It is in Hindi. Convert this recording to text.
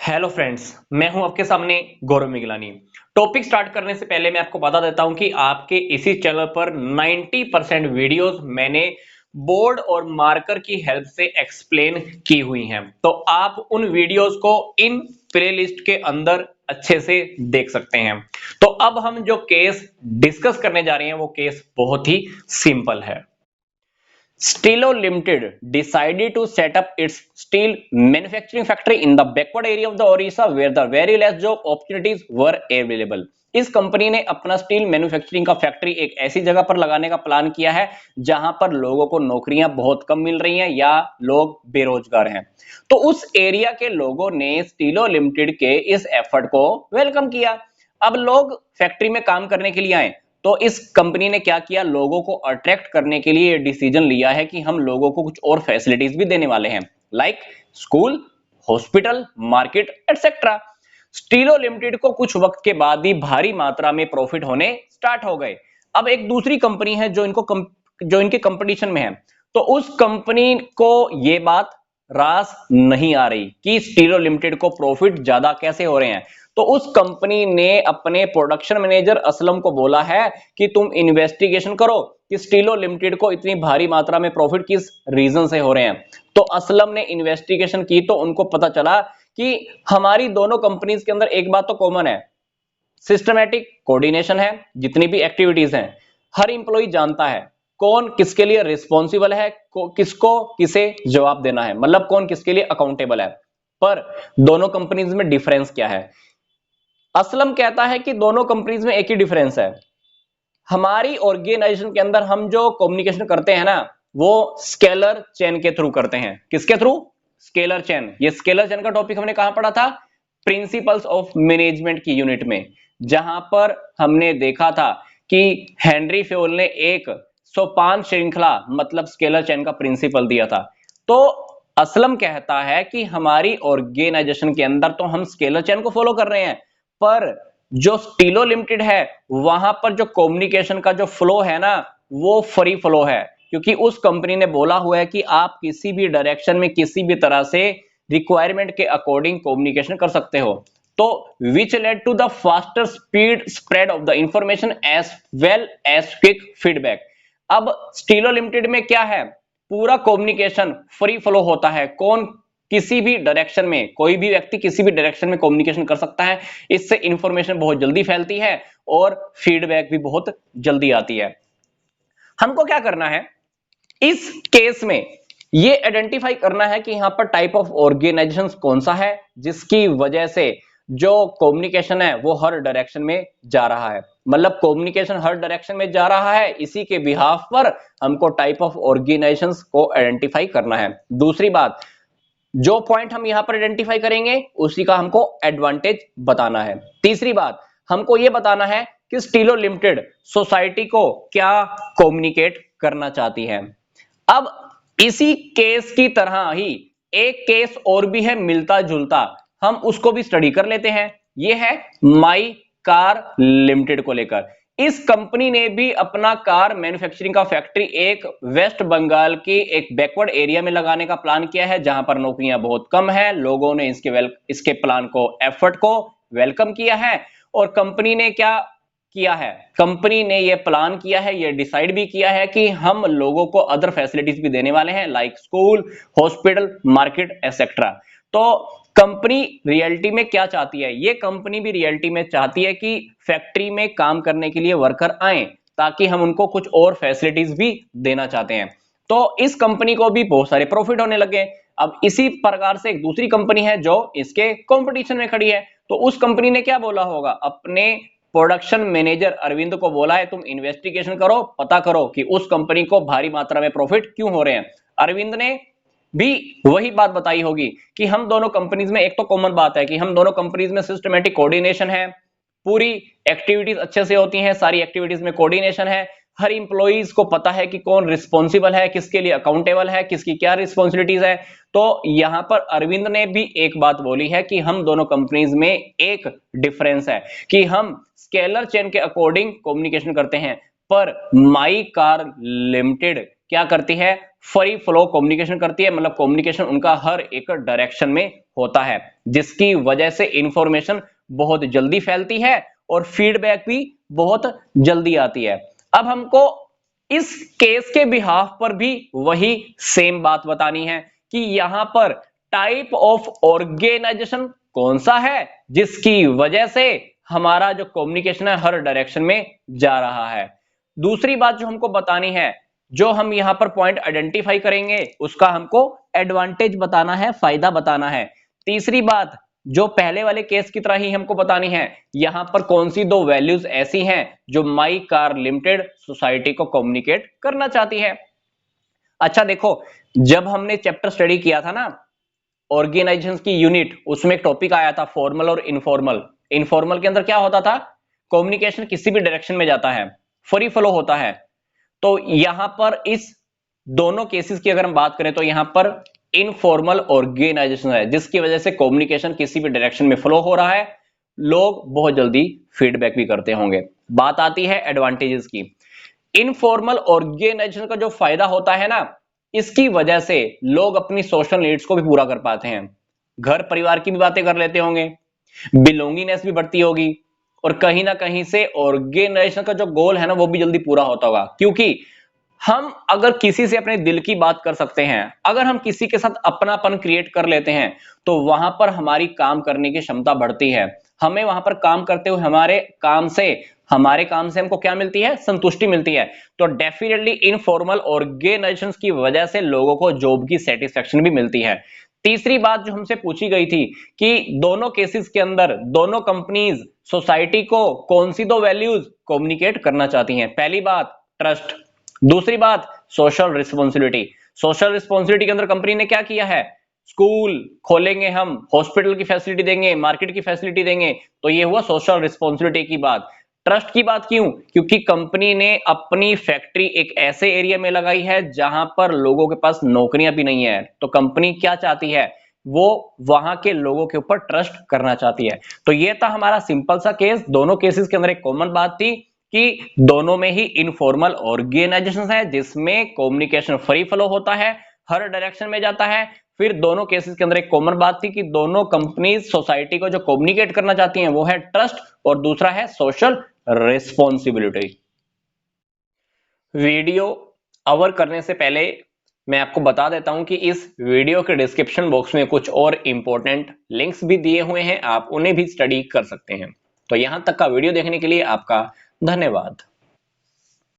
हेलो फ्रेंड्स, मैं हूं आपके सामने गौरव मिगलानी। टॉपिक स्टार्ट करने से पहले मैं आपको बता देता हूं कि आपके इसी चैनल पर 90% वीडियोस मैंने बोर्ड और मार्कर की हेल्प से एक्सप्लेन की हुई हैं, तो आप उन वीडियोस को इन प्लेलिस्ट के अंदर अच्छे से देख सकते हैं। तो अब हम जो केस डिस्कस करने जा रहे हैं वो केस बहुत ही सिंपल है। Stilo Limited decided to set up its steel manufacturing factory in the backward area of the Orissa where the very less job opportunities were available. इस कंपनी ने अपना स्टील मैन्युफैक्चरिंग का फैक्ट्री एक ऐसी जगह पर लगाने का प्लान किया है जहां पर लोगों को नौकरियां बहुत कम मिल रही हैं या लोग बेरोजगार हैं। तो उस एरिया के लोगों ने स्टीलो लिमिटेड के इस एफर्ट को वेलकम किया। अब लोग फैक्ट्री में काम करने के लिए आए, तो इस कंपनी ने क्या किया, लोगों को अट्रैक्ट करने के लिए डिसीजन लिया है कि हम लोगों को कुछ और फैसिलिटीज भी देने वाले हैं, like school, hospital, market etcetera. Estilo limited को कुछ वक्त के बाद ही भारी मात्रा में प्रॉफिट होने स्टार्ट हो गए। अब एक दूसरी कंपनी है जो इनके कंपटीशन में है, तो उस कंपनी को यह बात रास नहीं आ रही कि स्टीलो लिमिटेड को प्रॉफिट ज्यादा कैसे हो रहे हैं। तो उस कंपनी ने अपने प्रोडक्शन मैनेजर असलम को बोला है कि तुम इन्वेस्टिगेशन करो कि स्टीलो लिमिटेड को इतनी भारी मात्रा में प्रॉफिट किस रीजन से हो रहे हैं। तो असलम ने इन्वेस्टिगेशन की तो उनको पता चला कि हमारी दोनों कंपनीज के अंदर एक बात तो कॉमन है, सिस्टमैटिक कोऑर्डिनेशन है। जितनी भी एक्टिविटीज हैं हर इंप्लॉय जानता है कौन किसके लिए रिस्पॉन्सिबल है, किसको किसे जवाब देना है, मतलब कौन किसके लिए अकाउंटेबल है। पर दोनों कंपनीज में डिफरेंस क्या है? असलम कहता है कि दोनों कंपनीज में एक ही डिफरेंस है, हमारी ऑर्गेनाइजेशन के अंदर हम जो कम्युनिकेशन करते हैं ना वो स्केलर चेन के थ्रू करते हैं। किसके थ्रू? Scalar chain. ये स्केलर चेन का टॉपिक हमने कहां पढ़ा था? प्रिंसिपल्स ऑफ मैनेजमेंट की यूनिट में, जहां पर हमने देखा था कि हेनरी फ्योल ने एक सोपान श्रृंखला मतलब स्केलर चेन का प्रिंसिपल दिया था। तो असलम कहता है कि हमारी ऑर्गेनाइजेशन के अंदर तो हम स्केलर चेन को फॉलो कर रहे हैं, पर जो स्टीलो लिमिटेड है वहां पर जो कम्युनिकेशन का जो फ्लो है ना वो फ्री फ्लो है, क्योंकि उस कंपनी ने बोला हुआ है कि आप किसी भी डायरेक्शन में किसी भी तरह से रिक्वायरमेंट के अकॉर्डिंग कम्युनिकेशन कर सकते हो। तो which led to the faster speed spread of the information as well as quick feedback. अब स्टीलो लिमिटेड में क्या है, पूरा कम्युनिकेशन फ्री फ्लो होता है। कौन किसी भी डायरेक्शन में, कोई भी व्यक्ति किसी भी डायरेक्शन में कम्युनिकेशन कर सकता है। इससे इंफॉर्मेशन बहुत जल्दी फैलती है और फीडबैक भी बहुत जल्दी आती है। हमको क्या करना है इस केस में, ये आइडेंटिफाई करना है कि यहां पर टाइप ऑफ ऑर्गेनाइजेशन कौन सा है जिसकी वजह से जो कम्युनिकेशन है वो हर डायरेक्शन में जा रहा है। मतलब कम्युनिकेशन हर डायरेक्शन में जा रहा है, इसी के बिहाफ पर हमको टाइप ऑफ ऑर्गेनाइजेशन को आइडेंटिफाई करना है। दूसरी बात, जो पॉइंट हम यहां पर आइडेंटिफाई करेंगे उसी का हमको एडवांटेज बताना है। तीसरी बात, हमको यह बताना है कि स्टीलो लिमिटेड सोसाइटी को क्या कम्युनिकेट करना चाहती है। अब इसी केस की तरह ही एक केस और भी है मिलता जुलता, हम उसको भी स्टडी कर लेते हैं। यह है माई कार लिमिटेड को लेकर। इस कंपनी ने भी अपना कार मैन्युफैक्चरिंग का फैक्ट्री एक वेस्ट बंगाल की एक बैकवर्ड एरिया में लगाने का प्लान किया है जहां पर नौकरियां बहुत कम है। लोगों ने इसके प्लान को, एफर्ट को वेलकम किया है। और कंपनी ने क्या किया है, कंपनी ने यह प्लान किया है, यह डिसाइड भी किया है कि हम लोगों को अदर फैसिलिटीज भी देने वाले हैं, like school, hospital, market etcetera. तो कंपनी रियलिटी में क्या चाहती है, ये कंपनी भी रियलिटी में चाहती है कि फैक्ट्री में काम करने के लिए वर्कर आए ताकि हम उनको कुछ और फैसिलिटीज भी देना चाहते हैं। तो इस कंपनी को भी बहुत सारे प्रॉफिट होने लगे। अब इसी प्रकार से एक दूसरी कंपनी है जो इसके कंपटीशन में खड़ी है, तो उस कंपनी ने क्या बोला होगा, अपने प्रोडक्शन मैनेजर अरविंद को बोला है तुम इन्वेस्टिगेशन करो, पता करो कि उस कंपनी को भारी मात्रा में प्रॉफिट क्यों हो रहे हैं। अरविंद ने भी वही बात बताई होगी कि हम दोनों कंपनीज में एक तो कॉमन बात है कि हम दोनों कंपनीज में सिस्टमैटिक कोऑर्डिनेशन है, पूरी एक्टिविटीज अच्छे से होती हैं, सारी एक्टिविटीज में कोऑर्डिनेशन है, हर इंप्लॉइज को पता है कि कौन रिस्पॉन्सिबल है, किसके लिए अकाउंटेबल है, किसकी क्या रिस्पॉन्सिबिलिटीज है। तो यहां पर अरविंद ने भी एक बात बोली है कि हम दोनों कंपनीज में एक डिफरेंस है कि हम स्केलर चेन के अकॉर्डिंग कम्युनिकेशन करते हैं, पर माई कार लिमिटेड क्या करती है, फ्री फ्लो कम्युनिकेशन करती है, मतलब कम्युनिकेशन उनका हर एक डायरेक्शन में होता है, जिसकी वजह से इंफॉर्मेशन बहुत जल्दी फैलती है और फीडबैक भी बहुत जल्दी आती है। अब हमको इस केस के बिहाफ पर भी वही सेम बात बतानी है कि यहां पर टाइप ऑफ ऑर्गेनाइजेशन कौन सा है जिसकी वजह से हमारा जो कम्युनिकेशन है हर डायरेक्शन में जा रहा है। दूसरी बात जो हमको बतानी है, जो हम यहां पर पॉइंट आइडेंटिफाई करेंगे उसका हमको एडवांटेज बताना है, फायदा बताना है। तीसरी बात जो पहले वाले केस की तरह ही हमको बतानी है, यहां पर कौन सी दो वैल्यूज ऐसी हैं जो माई कार लिमिटेड सोसाइटी को कम्युनिकेट करना चाहती है। अच्छा देखो, जब हमने चैप्टर स्टडी किया था ना ऑर्गेनाइजेशंस की यूनिट, उसमें एक टॉपिक आया था फॉर्मल और इनफॉर्मल। इनफॉर्मल के अंदर क्या होता था, कम्युनिकेशन किसी भी डायरेक्शन में जाता है, फ्री फ्लो होता है। तो यहां पर इस दोनों केसेस की अगर हम बात करें तो यहां पर इनफॉर्मल ऑर्गेनाइजेशन है जिसकी वजह से कम्युनिकेशन किसी भी डायरेक्शन में फ्लो हो रहा है, लोग बहुत जल्दी फीडबैक भी करते होंगे। बात आती है एडवांटेजेस की। इनफॉर्मल ऑर्गेनाइजेशन का जो फायदा होता है ना, इसकी वजह से लोग अपनी सोशल नीड्स को भी पूरा कर पाते हैं, घर परिवार की भी बातें कर लेते होंगे, बिलोंगिंगनेस भी बढ़ती होगी और कहीं ना कहीं से ऑर्गेनाइजेशन का जो गोल है ना वो भी जल्दी पूरा होता होगा। क्योंकि हम अगर किसी से अपने दिल की बात कर सकते हैं, अगर हम किसी के साथ अपनापन क्रिएट कर लेते हैं तो वहां पर हमारी काम करने की क्षमता बढ़ती है। हमें वहां पर काम करते हुए हमारे काम से हमको क्या मिलती है, संतुष्टि मिलती है। तो डेफिनेटली इनफॉर्मल ऑर्गेनाइजेशंस की वजह से लोगों को जॉब की सेटिस्फेक्शन भी मिलती है। तीसरी बात जो हमसे पूछी गई थी कि दोनों केसेस के अंदर दोनों कंपनीज सोसाइटी को कौन सी दो वैल्यूज कम्युनिकेट करना चाहती हैं। पहली बात ट्रस्ट, दूसरी बात सोशल रिस्पॉन्सिबिलिटी। सोशल रिस्पॉन्सिबिलिटी के अंदर कंपनी ने क्या किया है, स्कूल खोलेंगे, हम हॉस्पिटल की फैसिलिटी देंगे, मार्केट की फैसिलिटी देंगे, तो ये हुआ सोशल रिस्पॉन्सिबिलिटी की बात। ट्रस्ट की बात क्यों, क्योंकि कंपनी ने अपनी फैक्ट्री एक ऐसे एरिया में लगाई है जहां पर लोगों के पास नौकरियां भी नहीं है, तो कंपनी क्या चाहती है, वो वहां के लोगों के ऊपर ट्रस्ट करना चाहती है। तो ये था हमारा सिंपल सा केस। दोनों केसेस के अंदर एक कॉमन बात थी कि दोनों में ही इनफॉर्मल ऑर्गेनाइजेशन है जिसमें कम्युनिकेशन फ्री फ्लो होता है, हर डायरेक्शन में जाता है। फिर दोनों केसेस के अंदर एक कॉमन बात थी कि दोनों कंपनीज सोसाइटी को जो कम्युनिकेट करना चाहती हैं वो है ट्रस्ट और दूसरा है सोशल रिस्पॉन्सिबिलिटी। वीडियो अवर करने से पहले मैं आपको बता देता हूं कि इस वीडियो के डिस्क्रिप्शन बॉक्स में कुछ और इंपॉर्टेंट लिंक्स भी दिए हुए हैं, आप उन्हें भी स्टडी कर सकते हैं। तो यहां तक का वीडियो देखने के लिए आपका धन्यवाद।